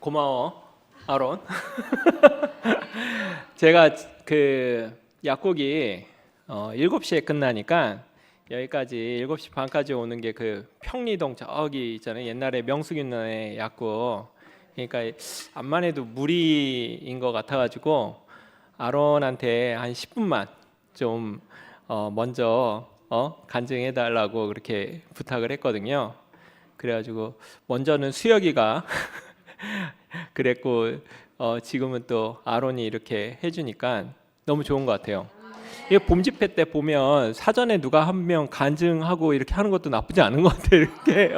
고마워, 아론. 제가 그 약국이 7시에 끝나니까 여기까지 7시 반까지 오는 게 그 평리동 저기 있잖아요. 옛날에 명숙이 누나의 약국. 그러니까 암만 해도 무리인 것 같아가지고 아론한테 한 10분만 좀 먼저 간증해 달라고 그렇게 부탁을 했거든요. 그래가지고 먼저는 수혁이가 그랬고 지금은 또 아론이 이렇게 해주니까 너무 좋은 것 같아요. 이게 봄 집회 때 보면 사전에 누가 한 명 간증하고 이렇게 하는 것도 나쁘지 않은 것 같아요. 이렇게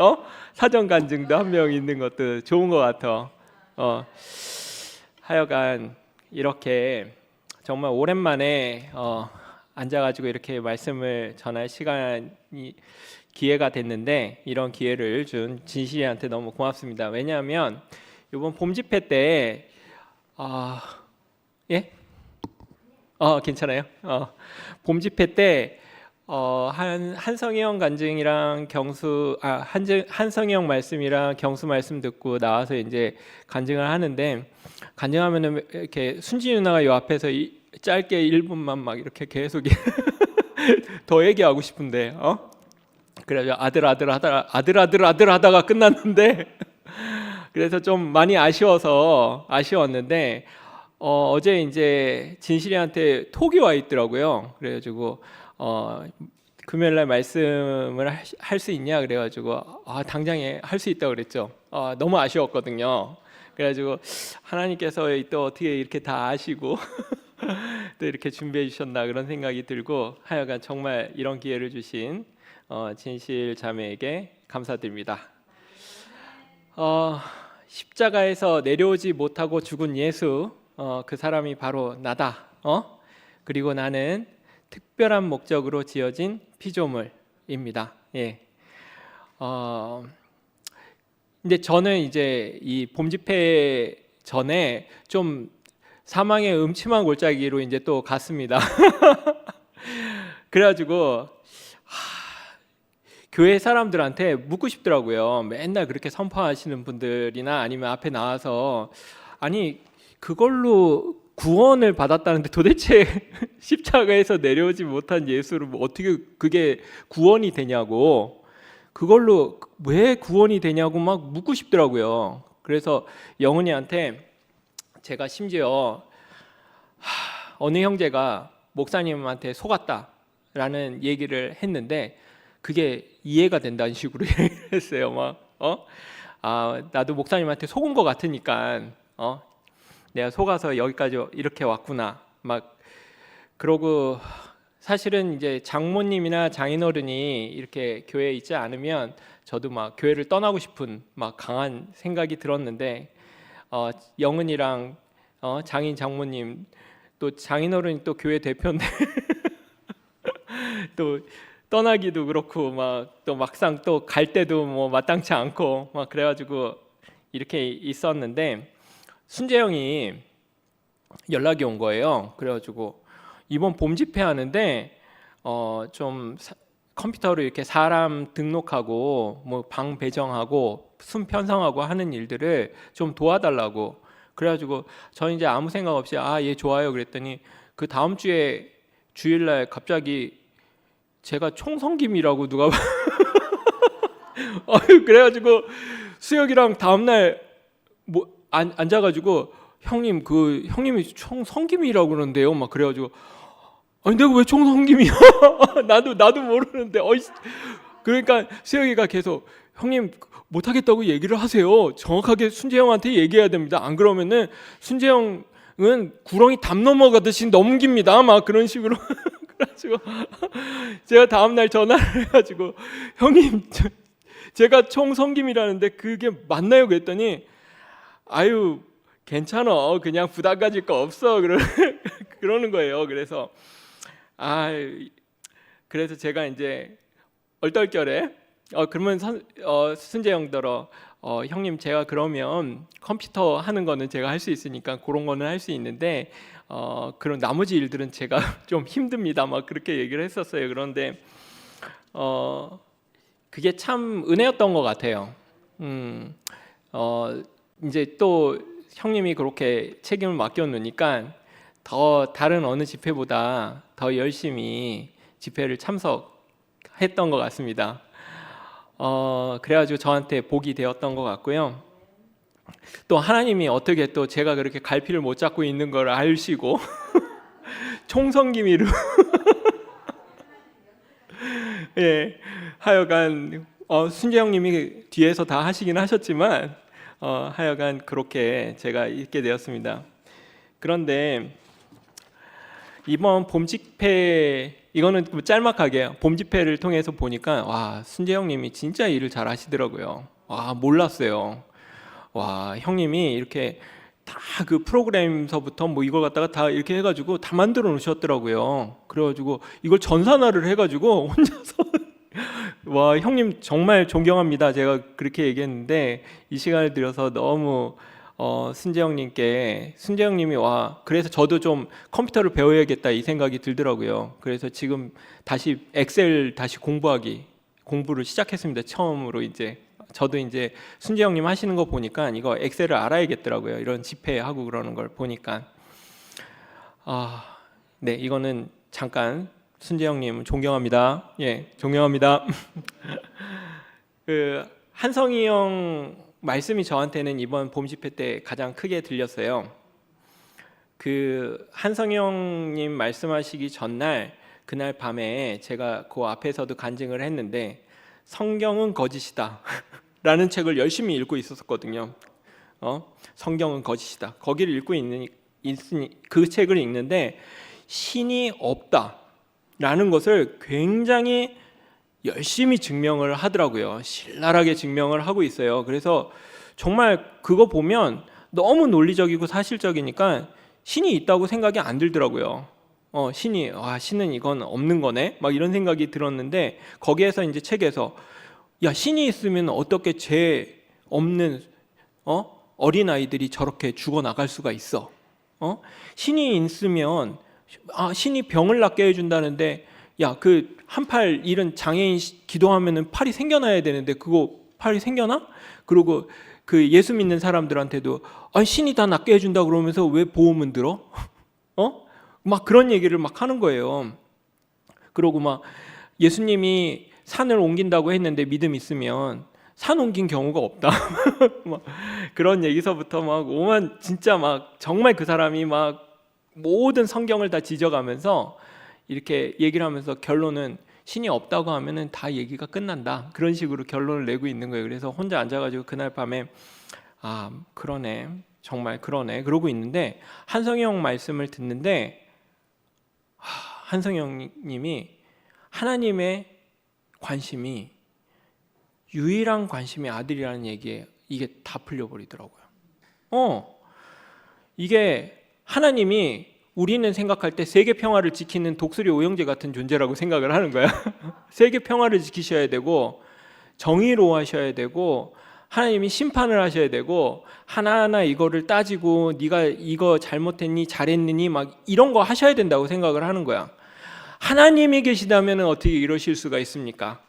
사전 간증도 한 명 있는 것도 좋은 것 같아. 하여간 이렇게 정말 오랜만에 앉아가지고 이렇게 말씀을 전할 시간이 기회가 됐는데 이런 기회를 준 진실이한테 너무 고맙습니다. 왜냐하면 이번 봄 집회 때 예? 괜찮아요. 봄 집회 때 한성희 형 간증이랑 한성희 형 말씀이랑 경수 말씀 듣고 나와서 이제 간증을 하는데 간증하면은 이렇게 순지 누나가 요 앞에서 짧게 1분만 막 이렇게 계속 더 얘기하고 싶은데 그래서 아들 하다가 끝났는데 그래서 좀 많이 아쉬웠는데 어제 이제 진실이한테 톡이 와 있더라고요. 그래가지고 금요일날 말씀을 할 수 있냐 그래가지고 당장에 할 수 있다고 그랬죠. 너무 아쉬웠거든요. 그래가지고 하나님께서 또 어떻게 이렇게 다 아시고 또 이렇게 준비해 주셨나 그런 생각이 들고 하여간 정말 이런 기회를 주신 진실 자매에게 감사드립니다. 십자가에서 내려오지 못하고 죽은 예수, 그 사람이 바로 나다. 그리고 나는 특별한 목적으로 지어진 피조물입니다. 예. 근데 저는 이제 이 봄 집회 전에 좀 사망의 음침한 골짜기로 이제 또 갔습니다. 그래가지고 교회 사람들한테 묻고 싶더라고요. 맨날 그렇게 선포하시는 분들이나 아니면 앞에 나와서 아니 그걸로 구원을 받았다는데 도대체 십자가에서 내려오지 못한 예수를 어떻게 그게 구원이 되냐고 그걸로 왜 구원이 되냐고 막 묻고 싶더라고요. 그래서 영은이한테 제가 심지어 어느 형제가 목사님한테 속았다라는 얘기를 했는데 그게 이해가 된다는 식으로 얘기했어요. 나도 목사님한테 속은 것 같으니까 내가 속아서 여기까지 이렇게 왔구나. 막 그러고 사실은 이제 장모님이나 장인어른이 이렇게 교회에 있지 않으면 저도 막 교회를 떠나고 싶은 막 강한 생각이 들었는데 영은이랑 장인 장모님 또 장인어른이 또 교회 대표인데 또 떠나기도 그렇고 막 또 막상 또 갈 때도 뭐 마땅치 않고 막 그래가지고 이렇게 있었는데 순재 형이 연락이 온 거예요. 그래가지고 이번 봄 집회 하는데 좀 컴퓨터로 이렇게 사람 등록하고 뭐 방 배정하고 순 편성하고 하는 일들을 좀 도와달라고. 그래가지고 저는 이제 아무 생각 없이 예 좋아요 그랬더니 그 다음 주에 주일날 갑자기 제가 총성김이라고 누가 그래가지고 수혁이랑 다음날 뭐 앉아가지고 형님이 총성김이라고 그러는데요 막 그래가지고 아니 내가 왜 총성김이야 나도 모르는데 그러니까 수혁이가 계속 형님 못하겠다고 얘기를 하세요. 정확하게 순재 형한테 얘기해야 됩니다. 안 그러면은 순재 형은 구렁이 담 넘어가듯이 넘깁니다. 막 그런 식으로 그래가지고 제가 다음날 전화를 해가지고 형님 제가 총성김이라는데 그게 맞나요? 그랬더니 아유 괜찮아 그냥 부담 가질 거 없어 그러는 거예요. 그래서 그래서 제가 이제 얼떨결에 그러면 순재 형더러 형님 제가 그러면 컴퓨터 하는 거는 제가 할 수 있으니까 그런 거는 할 수 있는데 그런 나머지 일들은 제가 좀 힘듭니다. 막 그렇게 얘기를 했었어요. 그런데 그게 참 은혜였던 것 같아요. 이제 또 형님이 그렇게 책임을 맡겨놓으니까 더 다른 어느 집회보다 더 열심히 집회를 참석했던 것 같습니다. 그래가지고 저한테 복이 되었던 것 같고요. 또 하나님이 어떻게 또 제가 그렇게 갈피를 못 잡고 있는 걸 아시고 총성기미로 예, 하여간 순재 형님이 뒤에서 다 하시긴 하셨지만 하여간 그렇게 제가 있게 되었습니다. 그런데 이번 봄 집회, 이거는 짤막하게 봄 집회를 통해서 보니까 와, 순재 형님이 진짜 일을 잘 하시더라고요. 와, 몰랐어요. 와, 형님이 이렇게 다 그 프로그램서부터 뭐 이걸 갖다가 다 이렇게 해가지고 다 만들어 놓으셨더라고요. 그래가지고 이걸 전산화를 해가지고 혼자서 와, 형님 정말 존경합니다. 제가 그렇게 얘기했는데 이 시간을 들여서 너무 순재 형님이 와, 그래서 저도 좀 컴퓨터를 배워야겠다 이 생각이 들더라고요. 그래서 지금 다시 엑셀 다시 공부를 시작했습니다. 처음으로 이제 저도 이제 순재 형님 하시는 거 보니까 이거 엑셀을 알아야겠더라고요. 이런 집회하고 그러는 걸 보니까 네, 이거는 잠깐 순재 형님 존경합니다. 예, 존경합니다. 그 한성희 형 말씀이 저한테는 이번 봄 집회 때 가장 크게 들렸어요. 그 한성희 형님 말씀하시기 전날 그날 밤에 제가 그 앞에서도 간증을 했는데 성경은 거짓이다 라는 책을 열심히 읽고 있었거든요. 성경은 거짓이다. 거기를 읽고 있으니 그 책을 읽는데 신이 없다 라는 것을 굉장히 열심히 증명을 하더라고요. 신랄하게 증명을 하고 있어요. 그래서 정말 그거 보면 너무 논리적이고 사실적이니까 신이 있다고 생각이 안 들더라고요. 신은 이건 없는 거네. 막 이런 생각이 들었는데 거기에서 이제 책에서 야, 신이 있으면 어떻게 죄 없는 어린 아이들이 저렇게 죽어 나갈 수가 있어? 신이 있으면 신이 병을 낫게 해준다는데 야, 그 한 팔 잃은 장애인 기도하면은 팔이 생겨나야 되는데 그거 팔이 생겨나? 그리고 그 예수 믿는 사람들한테도 신이 다 낫게 해준다 그러면서 왜 보험은 들어? 막 그런 얘기를 막 하는 거예요. 그러고 막 예수님이 산을 옮긴다고 했는데 믿음 있으면 산 옮긴 경우가 없다. 막 그런 얘기서부터 막 오만 진짜 막 정말 그 사람이 막 모든 성경을 다 지져가면서 이렇게 얘기를 하면서 결론은 신이 없다고 하면은 다 얘기가 끝난다. 그런 식으로 결론을 내고 있는 거예요. 그래서 혼자 앉아가지고 그날 밤에 그러네. 정말 그러네. 그러고 있는데 한성희 형 말씀을 듣는데 한성희 형님이 하나님의 관심이 유일한 관심이 아들이라는 얘기에 이게 다 풀려버리더라고요. 이게 하나님이 우리는 생각할 때 세계 평화를 지키는 독수리 오영재 같은 존재라고 생각을 하는 거야. 세계 평화를 지키셔야 되고 정의로워하셔야 되고 하나님이 심판을 하셔야 되고 하나하나 이거를 따지고 네가 이거 잘못했니 잘했느니 막 이런 거 하셔야 된다고 생각을 하는 거야. 하나님이 계시다면 어떻게 이러실 수가 있습니까?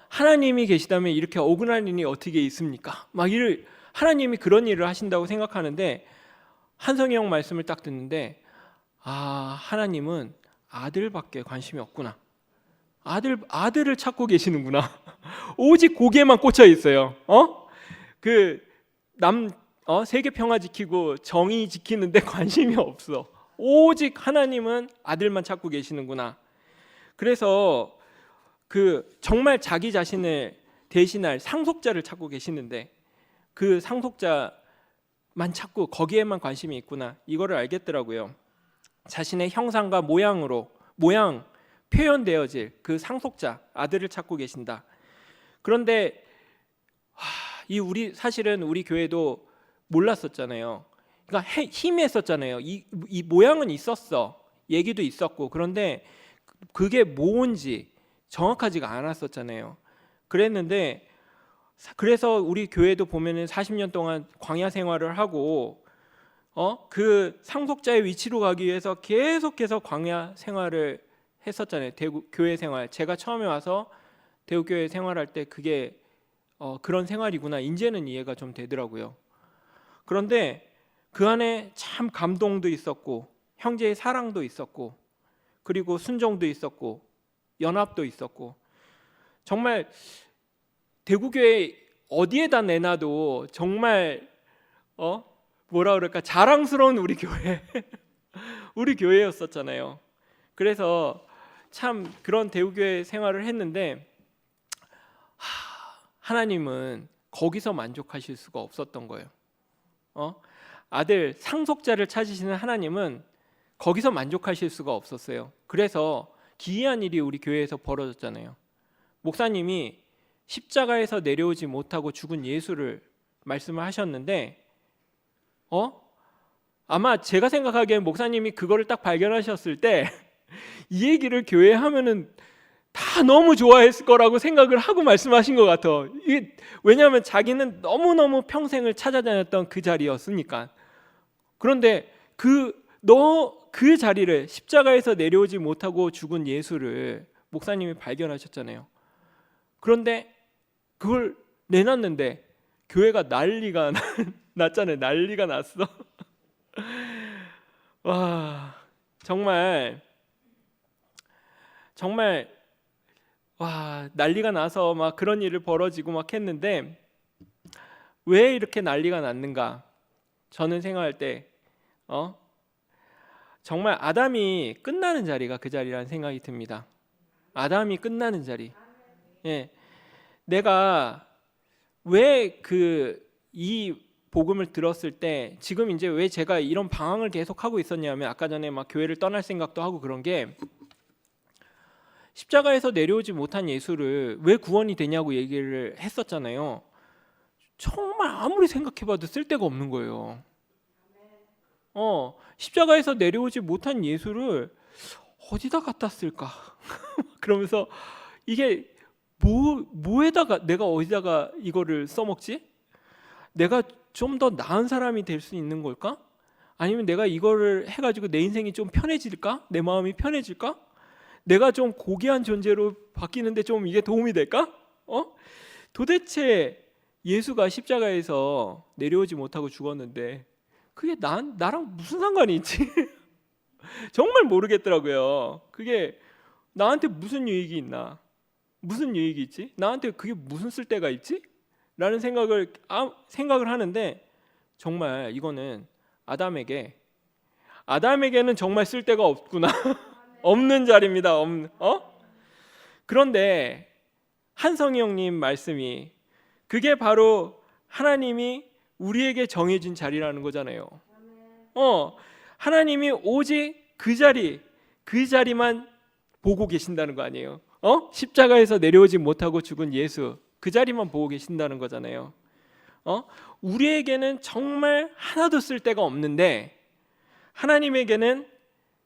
하나님이 계시다면 이렇게 억울한 일이 어떻게 있습니까? 하나님이 그런 일을 하신다고 생각하는데 한성희 형 말씀을 딱 듣는데 하나님은 아들밖에 관심이 없구나. 아들을 찾고 계시는구나. 오직 고기에만 꽂혀 있어요. 세계 평화 지키고 정의 지키는데 관심이 없어. 오직 하나님은 아들만 찾고 계시는구나. 그래서 정말 자기 자신을 대신할 상속자를 찾고 계시는데 그 상속자만 찾고 거기에만 관심이 있구나. 이거를 알겠더라고요. 자신의 형상과 모양 표현되어질 그 상속자 아들을 찾고 계신다. 그런데 사실은 우리 교회도 몰랐었잖아요. 그러니까 희미했었잖아요. 이 모양은 있었어. 얘기도 있었고. 그런데 그게 뭔지 정확하지가 않았었잖아요. 그래서 우리 교회도 보면은 40년 동안 광야 생활을 하고 그 상속자의 위치로 가기 위해서 계속해서 광야 생활을 했었잖아요. 교회 생활. 제가 처음에 와서 대구교회 생활할 때 그게 그런 생활이구나. 이제는 이해가 좀 되더라고요. 그런데 그 안에 참 감동도 있었고 형제의 사랑도 있었고 그리고 순종도 있었고 연합도 있었고 정말 대구교회 어디에다 내놔도 정말 뭐라 그럴까 자랑스러운 우리 교회 우리 교회였었잖아요. 그래서 참 그런 대구교회 생활을 했는데 하나님은 거기서 만족하실 수가 없었던 거예요. 아들 상속자를 찾으시는 하나님은 거기서 만족하실 수가 없었어요. 그래서 기이한 일이 우리 교회에서 벌어졌잖아요. 목사님이 십자가에서 내려오지 못하고 죽은 예수를 말씀을 하셨는데 아마 제가 생각하기엔 목사님이 그거를 딱 발견하셨을 때 이 얘기를 교회에 하면은 다 너무 좋아했을 거라고 생각을 하고 말씀하신 것 같아. 왜냐하면 자기는 너무너무 평생을 찾아다녔던 그 자리였으니까. 그런데 그 자리를 십자가에서 내려오지 못하고 죽은 예수를 목사님이 발견하셨잖아요. 그런데 그걸 내놨는데 교회가 난리가 났잖아요. 난리가 났어. 와, 정말 난리가 나서 막 그런 일을 벌어지고 막 했는데 왜 이렇게 난리가 났는가? 저는 생각할 때 정말 아담이 끝나는 자리가 그 자리라는 생각이 듭니다. 아담이 끝나는 자리. 예, 내가 왜 이 복음을 들었을 때 지금 이제 왜 제가 이런 방황을 계속 하고 있었냐면 아까 전에 막 교회를 떠날 생각도 하고 그런 게 십자가에서 내려오지 못한 예수를 왜 구원이 되냐고 얘기를 했었잖아요. 정말 아무리 생각해봐도 쓸데가 없는 거예요. 십자가에서 내려오지 못한 예수를 어디다 갖다 쓸까? 그러면서 이게 뭐에다가 내가 어디다가 이거를 써먹지? 내가 좀 더 나은 사람이 될 수 있는 걸까? 아니면 내가 이거를 해가지고 내 인생이 좀 편해질까? 내 마음이 편해질까? 내가 좀 고귀한 존재로 바뀌는데 좀 이게 도움이 될까? 도대체 예수가 십자가에서 내려오지 못하고 죽었는데 그게 나랑 무슨 상관이 있지? 정말 모르겠더라고요. 그게 나한테 무슨 유익이 있나? 무슨 유익이 있지? 나한테 그게 무슨 쓸데가 있지? 라는 생각을 하는데 정말 이거는 아담에게는 정말 쓸데가 없구나. 없는 자리입니다. 그런데 한성희 형님 말씀이 그게 바로 하나님이 우리에게 정해진 자리라는 거잖아요. 하나님이 오직 그 자리만 보고 계신다는 거 아니에요. 십자가에서 내려오지 못하고 죽은 예수 그 자리만 보고 계신다는 거잖아요. 우리에게는 정말 하나도 쓸데가 없는데 하나님에게는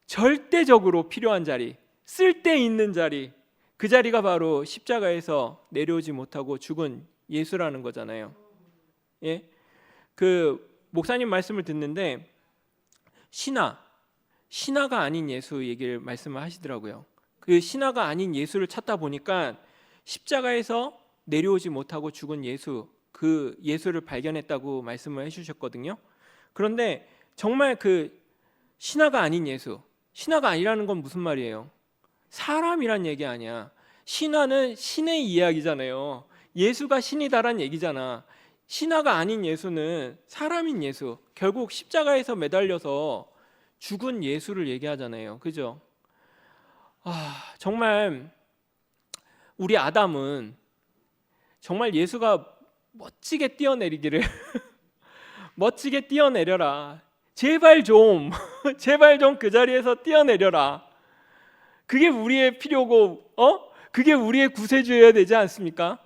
절대적으로 필요한 자리, 쓸데 있는 자리, 그 자리가 바로 십자가에서 내려오지 못하고 죽은 예수라는 거잖아요. 예? 그 목사님 말씀을 듣는데 신화가 아닌 예수 얘기를 말씀을 하시더라고요. 그 신화가 아닌 예수를 찾다 보니까 십자가에서 내려오지 못하고 죽은 예수, 그 예수를 발견했다고 말씀을 해주셨거든요. 그런데 정말 그 신화가 아닌 예수, 신화가 아니라는 건 무슨 말이에요? 사람이란 얘기 아니야. 신화는 신의 이야기잖아요. 예수가 신이다란 얘기잖아. 신화가 아닌 예수는 사람인 예수, 결국 십자가에서 매달려서 죽은 예수를 얘기하잖아요. 그죠? 정말 우리 아담은 정말 예수가 멋지게 뛰어내리기를 멋지게 뛰어내려라. 제발 좀 그 자리에서 뛰어내려라. 그게 우리의 필요고 그게 우리의 구세주여야 되지 않습니까?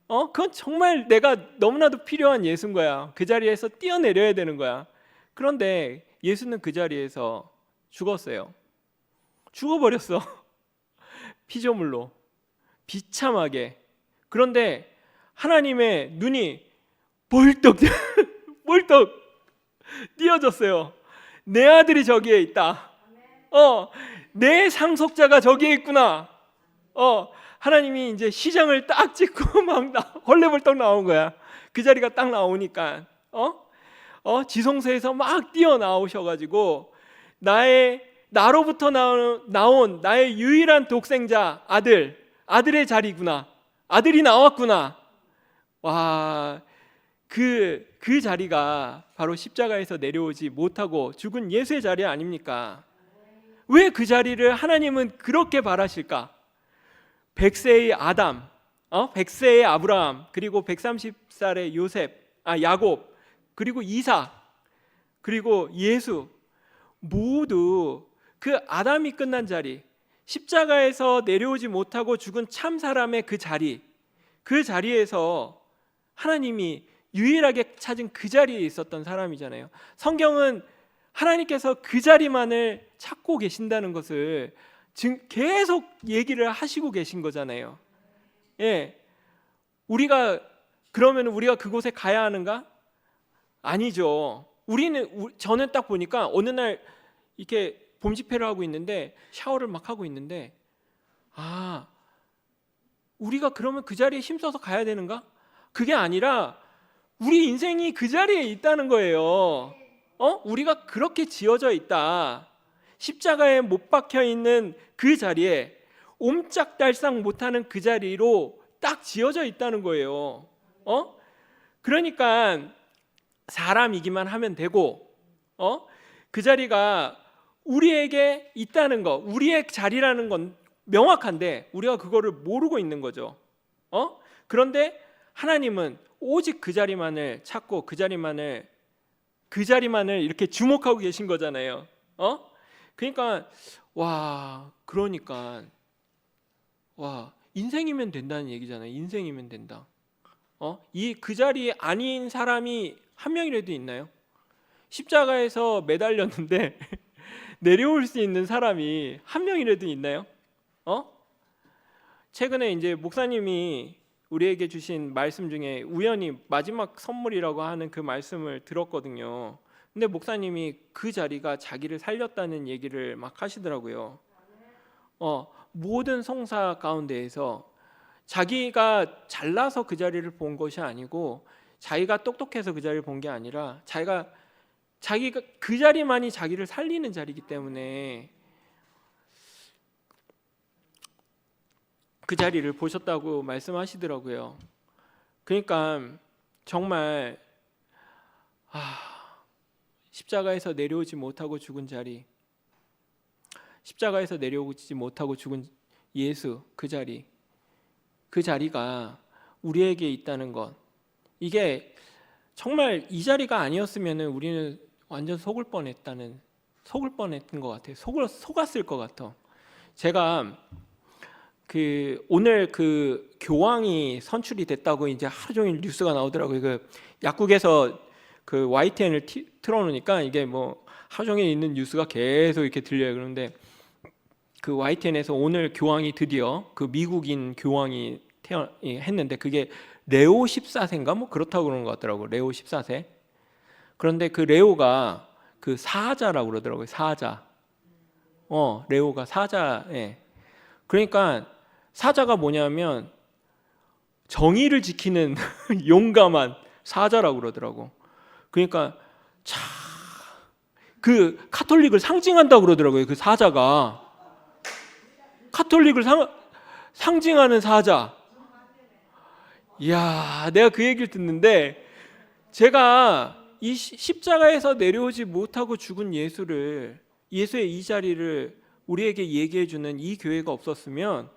그건 정말 내가 너무나도 필요한 예수인 거야. 그 자리에서 뛰어내려야 되는 거야. 그런데 예수는 그 자리에서 죽었어요. 죽어버렸어. 피조물로 비참하게. 그런데 하나님의 눈이 벌떡 띄어졌어요. 내 아들이 저기에 있다. 내 상속자가 저기에 있구나. 하나님이 이제 시장을 딱 찍고 막 헐레벌떡 나온 거야. 그 자리가 딱 나오니까 지성소에서 막 뛰어나오셔가지고 나로부터 나온 나의 유일한 독생자 아들의 자리구나, 아들이 나왔구나. 와, 그 자리가 바로 십자가에서 내려오지 못하고 죽은 예수의 자리 아닙니까? 왜 그 자리를 하나님은 그렇게 바라실까? 100세의 아담, 100세의 아브라함, 그리고 130살의 야곱, 그리고 이삭, 그리고 예수, 모두 그 아담이 끝난 자리, 십자가에서 내려오지 못하고 죽은 참 사람의 그 자리에서 하나님이 유일하게 찾은 그 자리에 있었던 사람이잖아요. 성경은 하나님께서 그 자리만을 찾고 계신다는 것을 지금 계속 얘기를 하시고 계신 거잖아요. 예, 그러면 우리가 그곳에 가야 하는가? 아니죠. 저는 딱 보니까 어느 날 이렇게 봄 집회를 하고 있는데 샤워를 막 하고 있는데, 우리가 그러면 그 자리에 힘써서 가야 되는가? 그게 아니라 우리 인생이 그 자리에 있다는 거예요. 우리가 그렇게 지어져 있다. 십자가에 못 박혀 있는 그 자리에, 옴짝달싹 못하는 그 자리로 딱 지어져 있다는 거예요. 그러니까 사람이기만 하면 되고, 그 자리가 우리에게 있다는 거, 우리의 자리라는 건 명확한데 우리가 그거를 모르고 있는 거죠. 그런데 하나님은 오직 그 자리만을 찾고 그 자리만을 이렇게 주목하고 계신 거잖아요. 그러니까 인생이면 된다는 얘기잖아요. 인생이면 된다. 그 자리에 아닌 사람이 한 명이라도 있나요? 십자가에서 매달렸는데 내려올 수 있는 사람이 한 명이라도 있나요? 최근에 이제 목사님이 우리에게 주신 말씀 중에 우연히 마지막 선물이라고 하는 그 말씀을 들었거든요. 근데 목사님이 그 자리가 자기를 살렸다는 얘기를 막 하시더라고요. 모든 성사 가운데에서 자기가 잘나서 그 자리를 본 것이 아니고, 자기가 똑똑해서 그 자리를 본 게 아니라 자기가 그 자리만이 자기를 살리는 자리이기 때문에 그 자리를 보셨다고 말씀하시더라고요. 그러니까 정말 십자가에서 내려오지 못하고 죽은 자리, 십자가에서 내려오지 못하고 죽은 예수, 그 자리가 우리에게 있다는 것, 이게 정말 이 자리가 아니었으면 우리는 완전 속을 뻔했던 것 같아요. 속았을 것 같아. 제가 오늘 교황이 선출이 됐다고 이제 하루 종일 뉴스가 나오더라고요. 약국에서 YTN을 틀어놓으니까 이게 뭐 하루 종일 있는 뉴스가 계속 이렇게 들려요. 그런데 그 YTN에서 오늘 교황이 드디어 미국인 교황이 했는데, 그게 레오 14세인가 뭐 그렇다고 그러는 것 같더라고요. 레오 14세. 그런데 그 레오가 사자라고 그러더라고요. 사자. 레오가 사자. 그러니까 사자가 뭐냐면 정의를 지키는 용감한 사자라고 그러더라고. 그러니까 그 카톨릭을 상징한다고 그러더라고요. 그 사자가 카톨릭을 상징하는 사자. 이야, 내가 그 얘기를 듣는데, 제가 이 십자가에서 내려오지 못하고 죽은 예수의 이 자리를 우리에게 얘기해 주는 이 교회가 없었으면,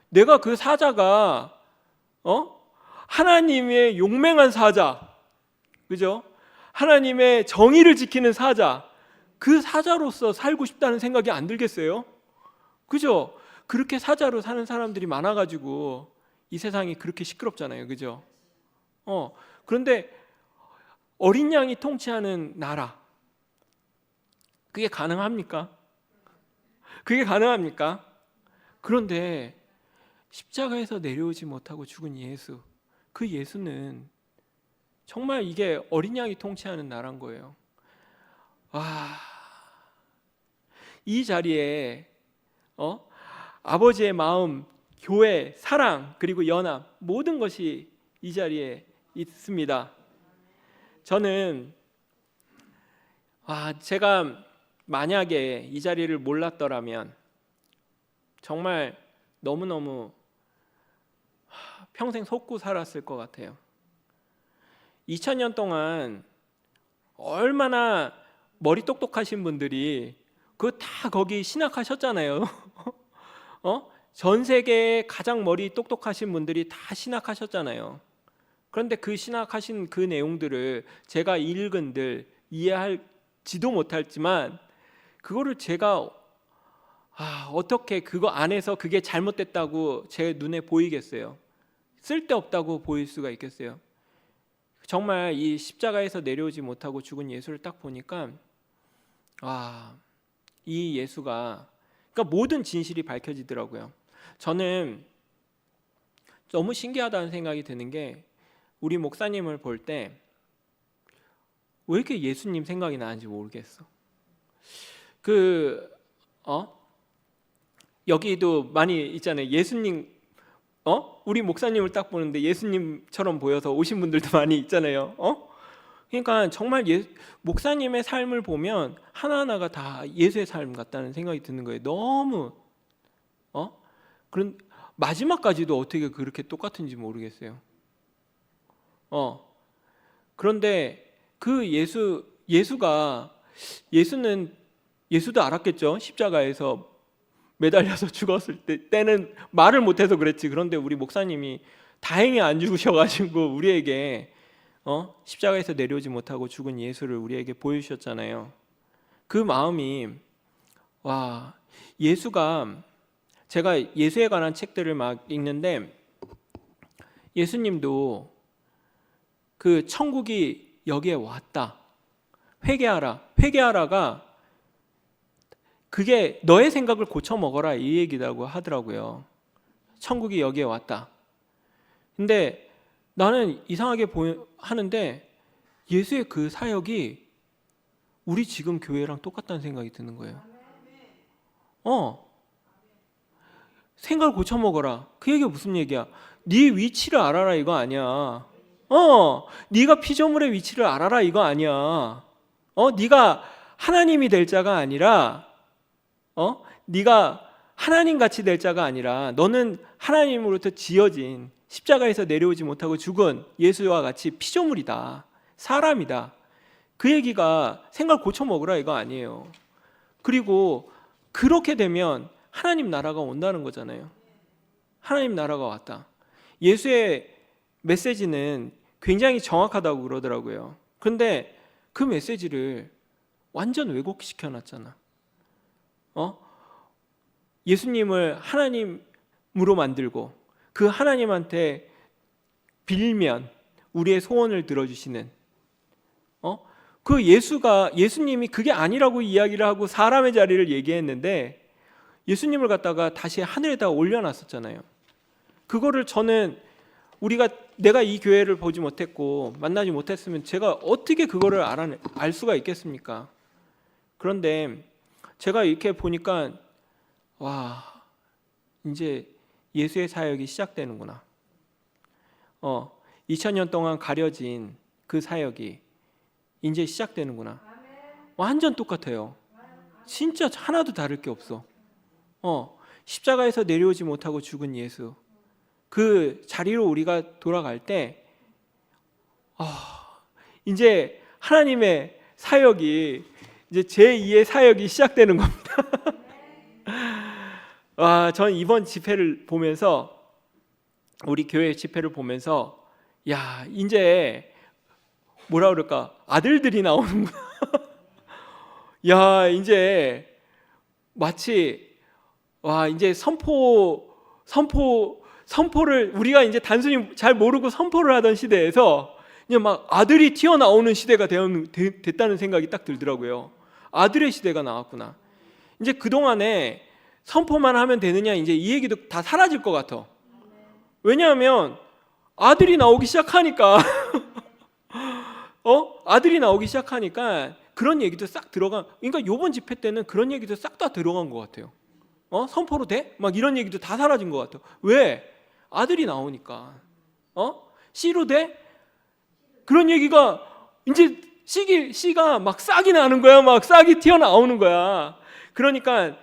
내가 그 사자가 하나님의 용맹한 사자, 그죠? 하나님의 정의를 지키는 사자, 그 사자로서 살고 싶다는 생각이 안 들겠어요? 그죠? 그렇게 사자로 사는 사람들이 많아가지고 이 세상이 그렇게 시끄럽잖아요. 그죠? 그런데 어린 양이 통치하는 나라, 그게 가능합니까? 그런데 십자가에서 내려오지 못하고 죽은 예수, 그 예수는 정말 이게 어린 양이 통치하는 나라인 거예요. 이 자리에 아버지의 마음, 교회, 사랑, 그리고 연합, 모든 것이 이 자리에 있습니다. 저는 제가 만약에 이 자리를 몰랐더라면 정말 너무너무 평생 속고 살았을 것 같아요. 2000년 동안 얼마나 머리 똑똑하신 분들이 다 거기 신학하셨잖아요. 전 세계에 가장 머리 똑똑하신 분들이 다 신학하셨잖아요. 그런데 그 신학하신 그 내용들을 제가 읽은들 이해할지도 못할지만 그거를 제가 어떻게 그거 안에서 그게 잘못됐다고 제 눈에 보이겠어요? 쓸데없다고 보일 수가 있겠어요? 정말 이 십자가에서 내려오지 못하고 죽은 예수를 딱 보니까 이 예수가 그러니까 모든 진실이 밝혀지더라고요. 저는 너무 신기하다는 생각이 드는 게 우리 목사님을 볼 때 왜 이렇게 예수님 생각이 나는지 모르겠어. 여기도 많이 있잖아요. 예수님 우리 목사님을 딱 보는데 예수님처럼 보여서 오신 분들도 많이 있잖아요. 그러니까 정말 목사님의 삶을 보면 하나하나가 다 예수의 삶 같다는 생각이 드는 거예요. 너무 그런 마지막까지도 어떻게 그렇게 똑같은지 모르겠어요. 그런데 그 예수도 알았겠죠. 십자가에서 매달려서 죽었을 때는 말을 못해서 그랬지. 그런데 우리 목사님이 다행히 안 죽으셔가지고 우리에게 십자가에서 내려오지 못하고 죽은 예수를 우리에게 보여주셨잖아요. 그 마음이 예수가 제가 예수에 관한 책들을 막 읽는데 예수님도 그 천국이 여기에 왔다. 회개하라가 그게 너의 생각을 고쳐 먹어라 이 얘기라고 하더라고요. 천국이 여기에 왔다. 근데 나는 이상하게 하는데 예수의 그 사역이 우리 지금 교회랑 똑같다는 생각이 드는 거예요. 생각을 고쳐 먹어라. 그 얘기가 무슨 얘기야? 네 위치를 알아라 이거 아니야. 네가 피조물의 위치를 알아라 이거 아니야. 네가 하나님이 될 자가 아니라 네가 하나님 같이 될 자가 아니라 너는 하나님으로부터 지어진 십자가에서 내려오지 못하고 죽은 예수와 같이 피조물이다. 사람이다. 그 얘기가 생각 고쳐 먹으라 이거 아니에요. 그리고 그렇게 되면 하나님 나라가 온다는 거잖아요. 하나님 나라가 왔다. 예수의 메시지는 굉장히 정확하다고 그러더라고요. 그런데 그 메시지를 완전 왜곡시켜 놨잖아. 예수님을 하나님으로 만들고 그 하나님한테 빌면 우리의 소원을 들어주시는 그 예수님이 그게 아니라고 이야기를 하고 사람의 자리를 얘기했는데 예수님을 갖다가 다시 하늘에다 올려놨었잖아요. 그거를 저는 내가 이 교회를 보지 못했고 만나지 못했으면 제가 어떻게 그거를 알 수가 있겠습니까? 그런데 제가 이렇게 보니까 이제 예수의 사역이 시작되는구나. 2000년 동안 가려진 그 사역이 이제 시작되는구나. 완전 똑같아요. 진짜 하나도 다를 게 없어. 십자가에서 내려오지 못하고 죽은 예수. 그 자리로 우리가 돌아갈 때 이제 하나님의 사역이 이제 제2의 사역이 시작되는 겁니다. 저는 이번 집회를 보면서 우리 교회 집회를 보면서 이제 뭐라 그럴까 아들들이 나오는구나. 이제 마치 이제 선포를 우리가 이제 단순히 잘 모르고 선포를 하던 시대에서 그냥 막 아들이 튀어나오는 시대가 됐다는 생각이 딱 들더라고요. 아들의 시대가 나왔구나. 이제 그동안에 선포만 하면 되느냐 이제 이 얘기도 다 사라질 것 같아. 왜냐하면 아들이 나오기 시작하니까 아들이 나오기 시작하니까 그런 얘기도 싹 그러니까 요번 집회 때는 그런 얘기도 싹 다 들어간 것 같아요. 선포로 돼? 막 이런 얘기도 다 사라진 것 같아. 왜? 아들이 나오니까. C로 돼? 그런 얘기가 이제 씨가 막 싹이 나는 거야. 막 싹이 튀어나오는 거야. 그러니까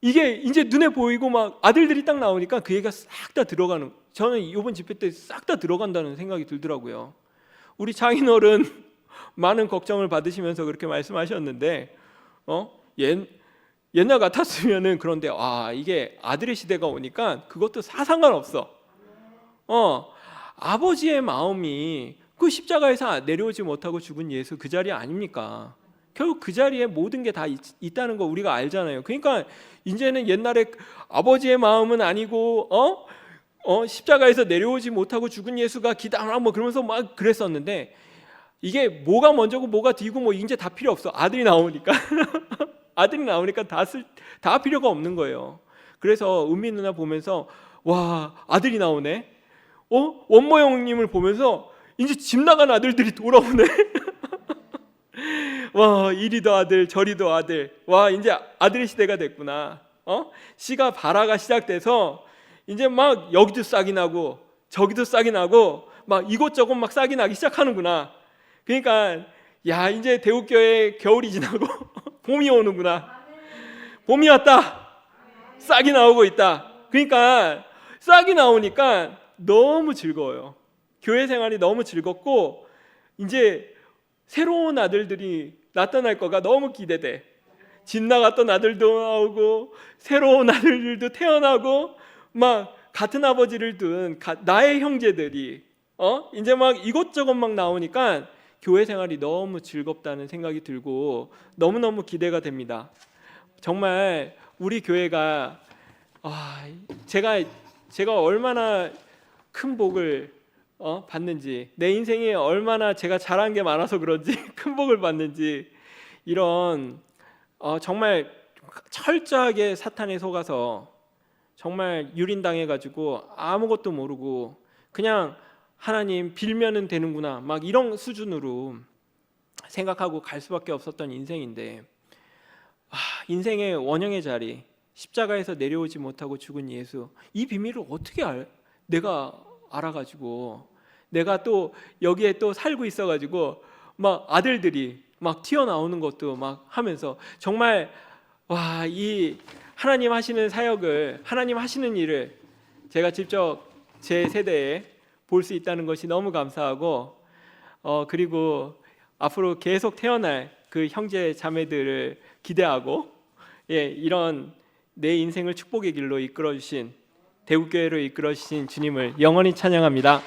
이게 이제 눈에 보이고 막 아들들이 딱 나오니까 그 얘기가 싹 다 들어가는, 저는 이번 집회 때 싹 다 들어간다는 생각이 들더라고요. 우리 장인어른 많은 걱정을 받으시면서 그렇게 말씀하셨는데 옛날 같았으면은, 그런데 이게 아들의 시대가 오니까 그것도 상관없어. 아버지의 마음이 그 십자가에서 내려오지 못하고 죽은 예수 그 자리 아닙니까? 결국 그 자리에 모든 게 다 있다는 거 우리가 알잖아요. 그러니까 이제는 옛날에 아버지의 마음은 아니고 십자가에서 내려오지 못하고 죽은 예수가 기다라 뭐 그러면서 막 그랬었는데, 이게 뭐가 먼저고 뭐가 뒤고 뭐 이제 다 필요 없어. 아들이 나오니까 아들이 나오니까 다 필요가 없는 거예요. 그래서 은미 누나 보면서 와, 아들이 나오네. 원모 형님을 보면서 이제 집 나간 아들들이 돌아오네. 와, 이리도 아들 저리도 아들. 와, 이제 아들의 시대가 됐구나. 씨가 발화가 시작돼서 이제 막 여기도 싹이 나고 저기도 싹이 나고 막 이곳저곳 막 싹이 나기 시작하는구나. 그러니까 야, 이제 대우교회 겨울이 지나고 봄이 오는구나. 봄이 왔다. 싹이 나오고 있다. 그러니까 싹이 나오니까 너무 즐거워요. 교회 생활이 너무 즐겁고 이제 새로운 아들들이 나타날 거가 너무 기대돼. 집 나갔던 아들도 나오고 새로운 아들들도 태어나고 막 같은 아버지를 둔 나의 형제들이 이제 막 이곳저곳 막 나오니까 교회 생활이 너무 즐겁다는 생각이 들고 너무너무 기대가 됩니다. 정말 우리 교회가 제가 얼마나 큰 복을 받는지, 내 인생에 얼마나 제가 잘한 게 많아서 그런지 큰 복을 받는지, 이런 정말 철저하게 사탄에 속아서 정말 유린당해가지고 아무것도 모르고 그냥 하나님 빌면은 되는구나 막 이런 수준으로 생각하고 갈 수밖에 없었던 인생인데, 인생의 원형의 자리, 십자가에서 내려오지 못하고 죽은 예수, 이 비밀을 어떻게 내가 알아가지고 내가 또 여기에 또 살고 있어가지고 막 아들들이 막 튀어나오는 것도 막 하면서 정말 이 하나님 하시는 사역을, 하나님 하시는 일을 제가 직접 제 세대에 볼 수 있다는 것이 너무 감사하고, 그리고 앞으로 계속 태어날 그 형제 자매들을 기대하고, 이런 내 인생을 축복의 길로 이끌어 주신, 대우교회로 이끌어 주신 주님을 영원히 찬양합니다.